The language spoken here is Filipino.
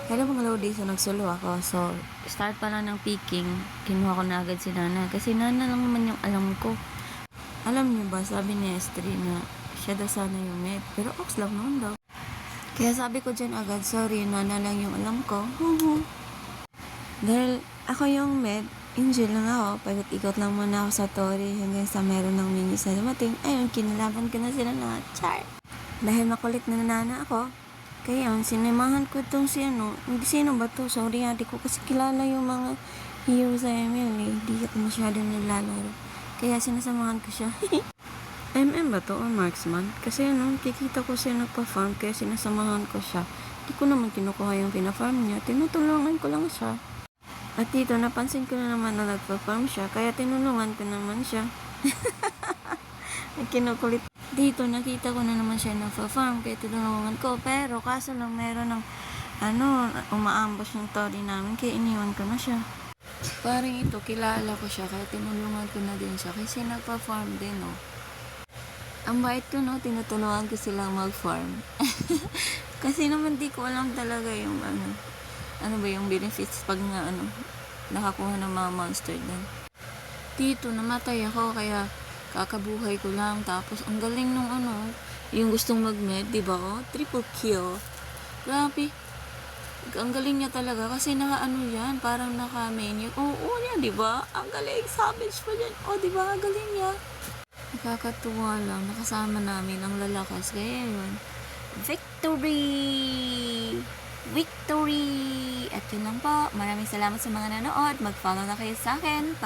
Hello mga Lodi, so nagsulo ako. So, start pa lang ng picking, kinuha ko na agad si Nana. Kasi Nana lang naman yung alam ko. Alam niyo ba, sabi ni Estri na siya daw sana yung med. Pero ox lang naman daw. Kaya sabi ko dyan agad, sorry, Nana lang yung alam ko. Dahil ako yung med, Angel lang ako. Pagot-ikot lang muna ako sa Tori hanggang sa meron ng minis na dumating. Ayun, kinalaban ko na sila na char. Dahil makulit na Nana ako, kaya yun, sinamahan ko itong si sino ba to? Sorry, di ko kasi kilala yung mga hero sa ML eh. Di ako masyado naglalaro. Kaya sinasamahan ko siya. MM ba to or marksman? Kasi kikita ko siya nagpa-farm kaya sinasamahan ko siya. Di ko naman kinukuha yung pina-farm niya. Tinutulungan ko lang siya. At dito, napansin ko na naman na nagpa-farm siya. Kaya tinulungan ko naman siya. Kinukulit. Dito, nakita ko na naman siya nagpa-farm kaya tinulungan ko. Pero, kaso lang meron ng umaambos yung Tori namin kaya iniwan ko na siya. Parang ito, kilala ko siya kaya tinulungan ko na din siya kasi nagpa-farm din, no. Ang bait ko, no, tinutulungan ko silang mag-farm. Kasi naman di ko alam talaga yung ano ba yung benefits pag nakakuha ng mga monster din. Dito, namatay ako kaya kakabuhay ko lang. Tapos, ang galing nung yung gustong mag-med, diba? Oh, triple kill. Grabe. Ang galing niya talaga kasi yan, parang naka-main yun. Oo, yan, diba? Ang galing, savage pa yan. Oh, diba? Ang galing niya. Nakakatuwa lang. Nakasama namin ang lalakas. Kaya yun. Victory! Victory! At yun lang po. Maraming salamat sa mga nanood. Mag-follow na kayo sa akin.